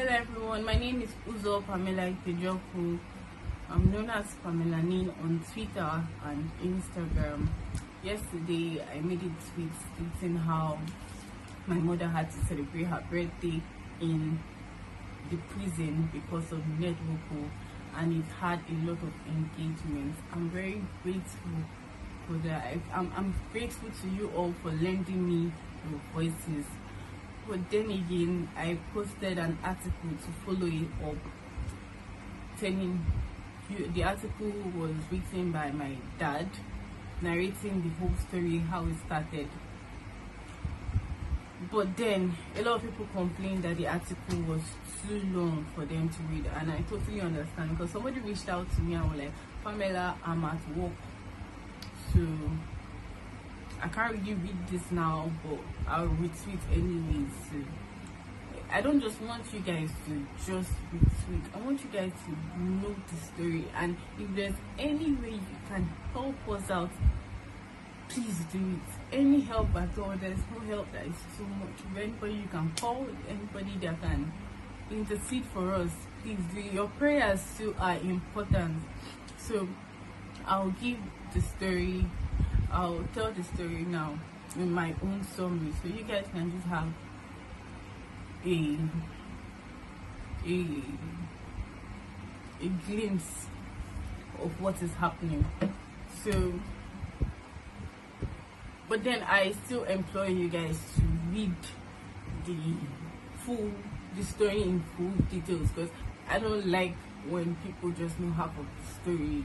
Hello everyone, my name is Pamela Ifejoku. I'm known as Pamela on Twitter and Instagram. Yesterday I made a tweet stating how my mother had to celebrate her birthday in the prison because of Ned Nwoko, and it had a lot of engagement. I'm very grateful for that. I'm grateful to you all for lending me your voices. But then again, I posted an article to follow it up, telling you the article was written by my dad, narrating the whole story, how it started. But then a lot of people complained that the article was too long for them to read, and I totally understand, because somebody reached out to me and was like, Pamela, I'm at work, so I can't really read this now, but I'll retweet anyways. So I don't just want you guys to just retweet. I want you guys to know the story, and if there's any way you can help us out, please do it. Any help at all. There's no help that is too much. If anybody you can call, anybody that can intercede for us, please do. Your prayers too are important. So I'll give the story. I'll tell the story now in my own summary, so you guys can just have a glimpse of what is happening. So, but then I still implore you guys to read the story in full details, because I don't like when people just know half of the story.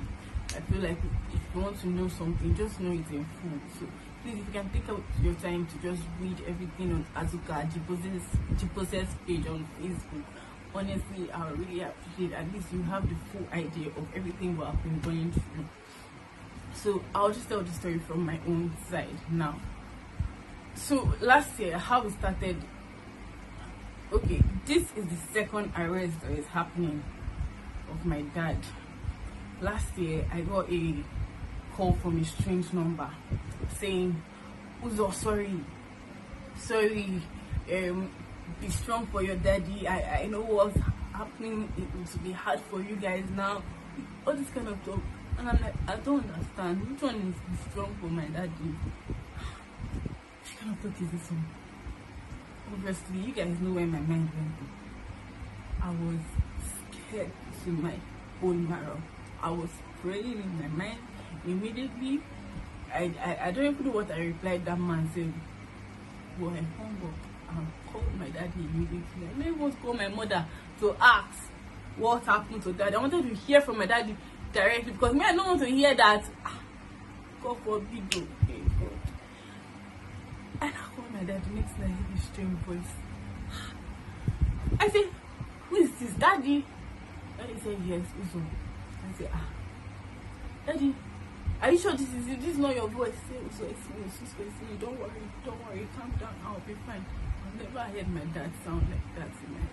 I feel like if you want to know something, just know it in full. So please, if you can take out your time to just read everything on Azuka Jipose's page on Facebook, honestly, I would really appreciate it. At least you have the full idea of everything what I've been going through. So I'll just tell the story from my own side now. So last year, how it started. Okay, this is the second arrest that is happening of my dad. Last year, I got a call from a strange number saying, Uzo, sorry, be strong for your daddy. I know what's happening. It will be hard for you guys now. All this kind of talk. And I'm like, I don't understand. Which one is be strong for my daddy? Which kind of talk is this one? Obviously, you guys know where my mind went to. I was scared to my own marrow. I was praying in my mind immediately. I don't even know what I replied. That man said, well, I hung up and called my daddy immediately. I didn't want to call my mother to ask what happened to daddy. I wanted to hear from my daddy directly, because me, I don't want to hear that. God forbid, okay, God. And I called my dad the next night in a strange voice. I said, who is this, daddy? And he said, yes, Uzo. I said, daddy, are you sure this is not your voice? Say, Uzo, it's me. Don't worry, calm down, I'll be fine. I've never heard my dad sound like that in my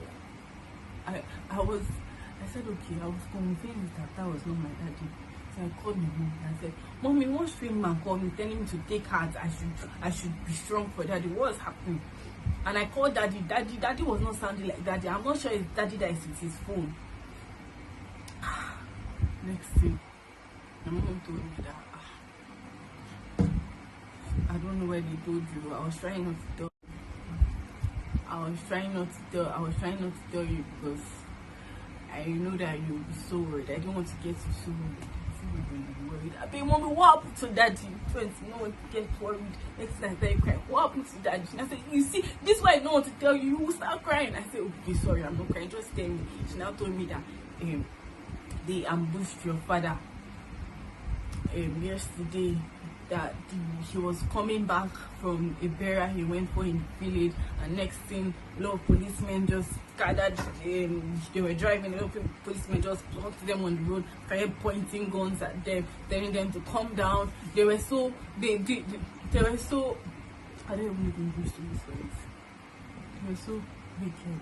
life. I said, okay, I was convinced that was not my daddy. So I called my mom and I said, Mommy, one strange man called me telling me to take heart. I should be strong for daddy. What's happening? And I called daddy. Daddy was not sounding like daddy. I'm not sure it's daddy that is with his phone. Next thing, my mom told me that I don't know where they told you. I was trying not to tell you because I know that you'll be so worried. I don't want to get you so worried. I mean, Mommy, what happened to daddy? No one get worried. Next time I tell you crying. What happened to daddy? I said, you see, this is why I don't want to tell you. You will start crying. I said, okay, sorry, I'm not crying. Just tell me. She now told me that they ambushed your father yesterday, that he was coming back from a burial he went for in the village, and next thing, a lot of policemen just gathered. They were driving, a lot of policemen just blocked them on the road, started pointing guns at them, telling them to calm down. They were so I don't even know English to this place. They were so wicked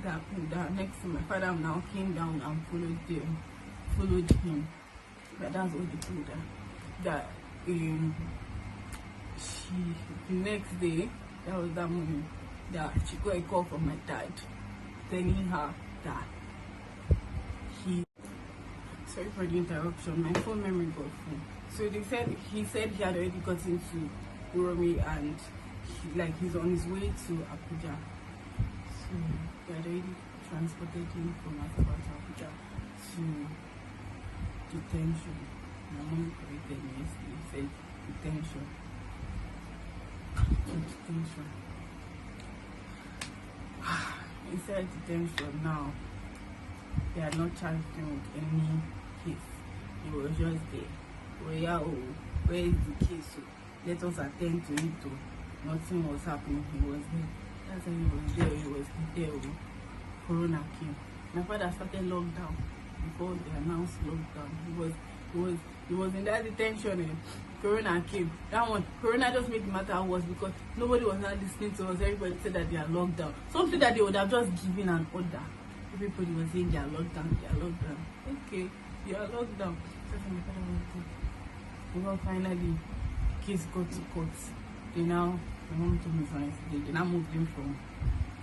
that next time my father now came down and followed him. But that's what they told her. That the next day, that was that moment, that she got a call from my dad telling her that sorry for the interruption, my phone memory got full. So he said he had already got into Uromi and he's on his way to Abuja. So they had already transported him from Asaba to Abuja to detention. My mom corrected me yesterday. He said detention. Detention. Inside detention now, they had not charged him with any case. He was just there. Well, yeah, where is the case? So let us attend to it. Nothing was happening. He was there. That's why he was there. He was there. Corona came. My father started lockdown before they announced lockdown. He was in that detention and Corona came. That one, Corona just made the matter worse because nobody was not listening to us. Everybody said that they are locked down. Something that they would have just given an order. Everybody was saying they are locked down, they are locked down. Okay, you are locked down. So my father went to. Well, finally, case got to court. My mom told me they now moved him from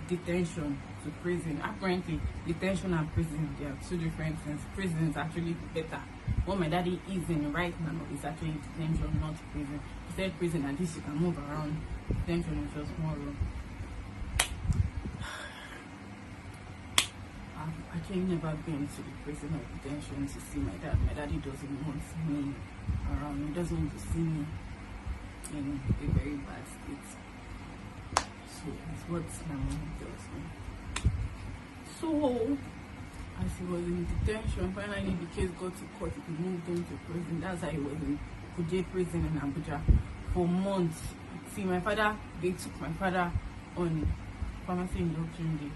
detention to prison. Apparently, detention and prison, they are two different things. Prison is actually better. What my daddy is in right now is actually detention, not prison. He said prison, at least you can move around. Detention is just more room. I've actually never been to the prison or detention to see my dad. My daddy doesn't want me around. He doesn't want to see me in a very bad state. So it's what my mom tells me. So as he was in detention, finally the case got to court. He moved him to prison. That's how he was in Kuje prison in Abuja for months. See, they took my father on pharmacy induction day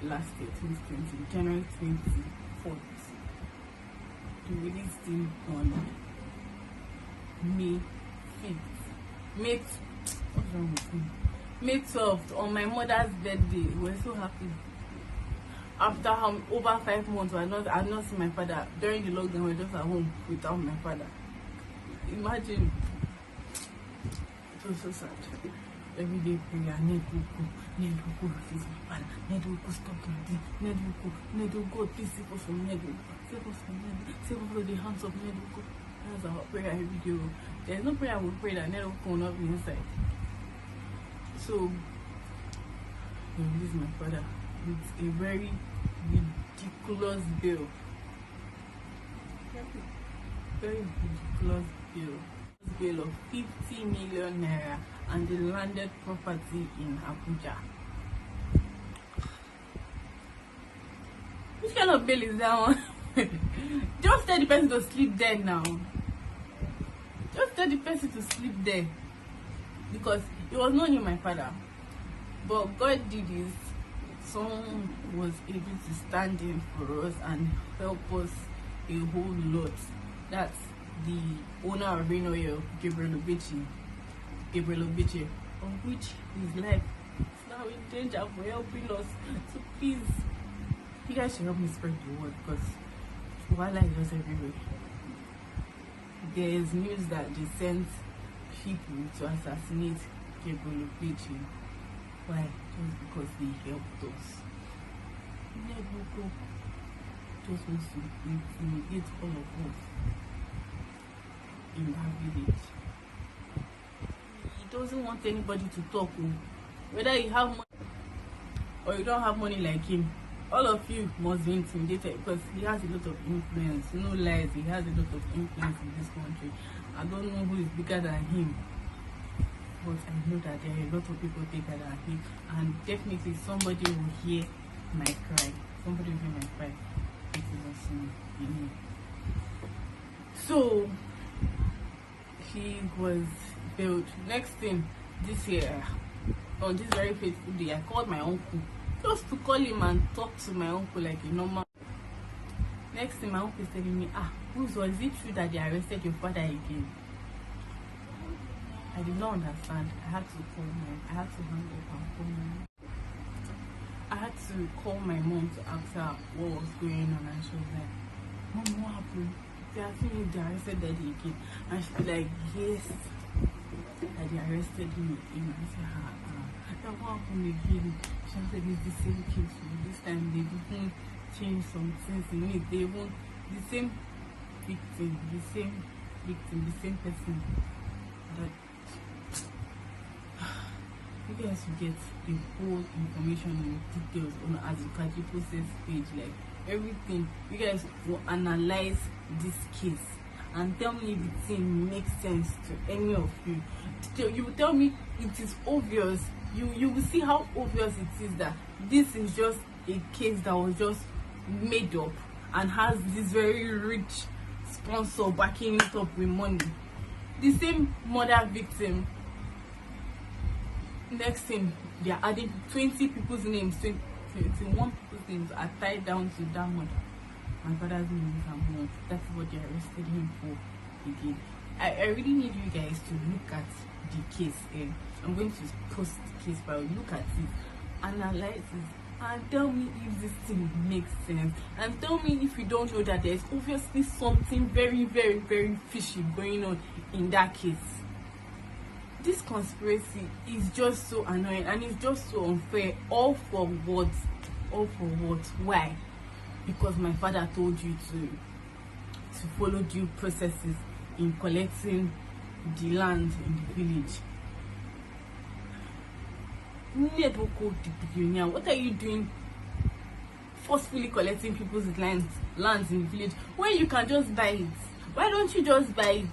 last year, 2020, January 24th. They released him on May 5th. What's wrong with me? May 12th, on my mother's birthday. We were so happy. After over 5 months, I had not seen my father. During the lockdown, we were just at home without my father. Imagine. It was so sad. Every day prayer, Ned Nwoko, please my father. Ned Nwoko, stop like this. Ned Nwoko, please save us from Ned Nwoko. Save us from Ned Nwoko. Save us from the hands of Ned Nwoko. That's our prayer every day. There's no prayer we pray that Ned Nwoko will not be inside. So, this is my father. It's a very ridiculous bill. Very ridiculous bill. Bill of 50 million naira and the landed property in Abuja. Which kind of bill is that one? Just tell the person to sleep there now. Just tell the person to sleep there. Because it was not only my father. But God did this. Someone was able to stand in for us and help us a whole lot. That's the owner of Rain Oil, Gabriel Obichi, of which his life is now in danger for helping us. So please, you guys should help me spread the word because Wala is just everywhere. There is news that they sent people to assassinate Gabriel Obichi. Why? Just because they helped us. Ned Nwoko just wants to intimidate all of us in that village. He doesn't want anybody to talk. Whether you have money or you don't have money like him, all of you must be intimidated because he has a lot of influence. No lies, he has a lot of influence in this country. I don't know who is bigger than him, but I know that there are a lot of people bigger than him, and definitely somebody will hear my cry. Somebody will hear my cry. It is me. So he was built. Next thing, this year, on this very fateful day, I called my uncle just to call him and talk to my uncle like a normal. Next thing, my uncle is telling me, Uzo, is it true that they arrested your father again? I did not understand. I had to hang up and call I had to call my mom to ask her what was going on, and she was like, Mom, what happened? They are saying they arrested daddy again. And she'd be like, yes. that they arrested him again. I said, that what happened again? She said it's the same case. This time they didn't change some things in it. They won't the same victim, the same person. That you guys will get the whole information and details on Azukaji process page, like everything. You guys will analyze this case and tell me if the thing makes sense to any of you. You will tell me it is obvious. You will see how obvious it is that this is just a case that was just made up and has this very rich sponsor backing it up with money. The same murder victim. Next thing, they are adding 20 people's names, 21 people's names are tied down to that murder. My father's name is Amon. That's what they arrested him for again. I really need you guys to look at the case. I'm going to post the case, but look at it, analyze it, and tell me if this thing makes sense. And tell me if you don't know that there's obviously something very, very, very fishy going on in that case. This conspiracy is just so annoying and it's just so unfair. All for what? Why? Because my father told you to follow due processes in collecting the land in the village. Ned Nwoko, the billionaire, what are you doing forcefully collecting people's lands in the village when you can just buy it? Why don't you just buy it?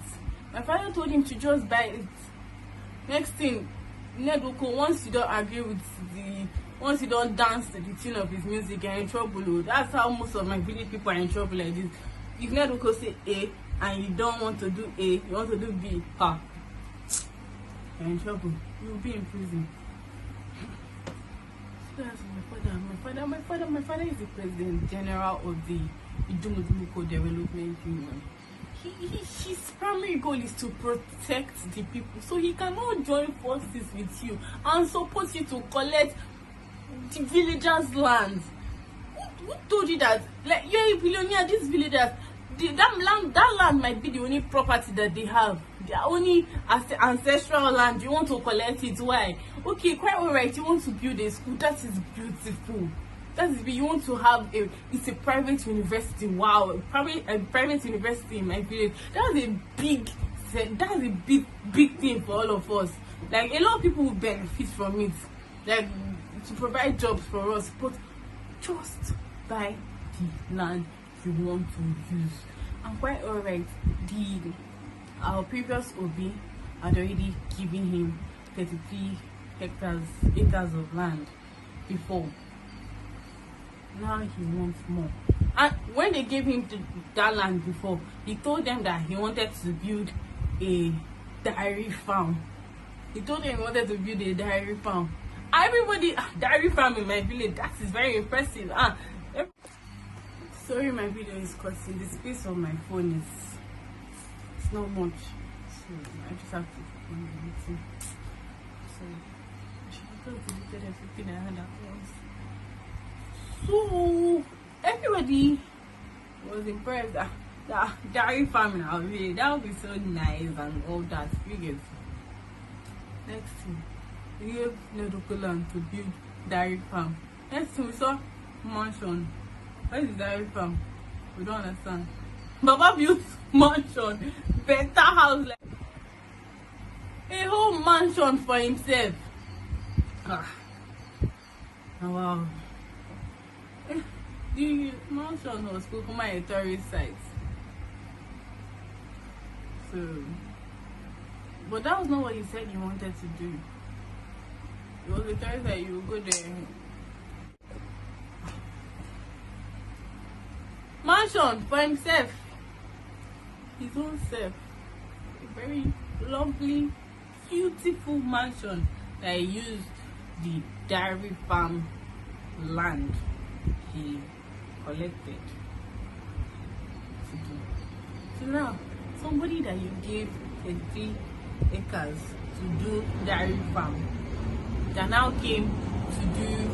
My father told him to just buy it. Next thing, Ned Nwoko, once you don't agree with once you don't dance to the tune of his music, you're in trouble. That's how most of my village people are in trouble like this. If Ned Nwoko say A and you don't want to do A, you want to do B, you're in trouble. You'll be in prison. So that's my father is the president general of the Unjustly Development Union. His primary goal is to protect the people, so he cannot join forces with you and support you to collect the villagers' land. Who told you that? Like, you're a billionaire, these villagers, that land might be the only property that they have, their only ancestral land. You want to collect it? Why? Okay, quite alright, you want to build a school, that is beautiful. That is, you want to have it's a private university. Wow, a private university in my village. That's a big thing for all of us. Like, a lot of people will benefit from it, like to provide jobs for us. But just buy the land you want to use. And quite alright, our previous OB had already given him 33 acres of land before. Now he wants more. And when they gave him that land before, he told them that he wanted to build a dairy farm. Everybody, dairy farm in my village, that is very impressive. Sorry, my video is cutting. The space on my phone it's not much, so I just have to find everything. So I should have deleted everything I had at once. So everybody was impressed that dairy farming out here, that would be so nice and all that. You get. Next thing, we gave Ned Nwoko land to build dairy farm. Next thing, we saw mansion. What is dairy farm? We don't understand. Baba built mansion, better house, like a whole mansion for himself. Oh, wow. The mansion was Kokoma, a tourist site. So, but that was not what you said you wanted to do. It was a tourist site, you would go there. Mansion for himself, his own self. A very lovely, beautiful mansion that he used the dairy farm land he collected to do. So now, somebody that you gave 33 acres to do dairy farm, that now came to do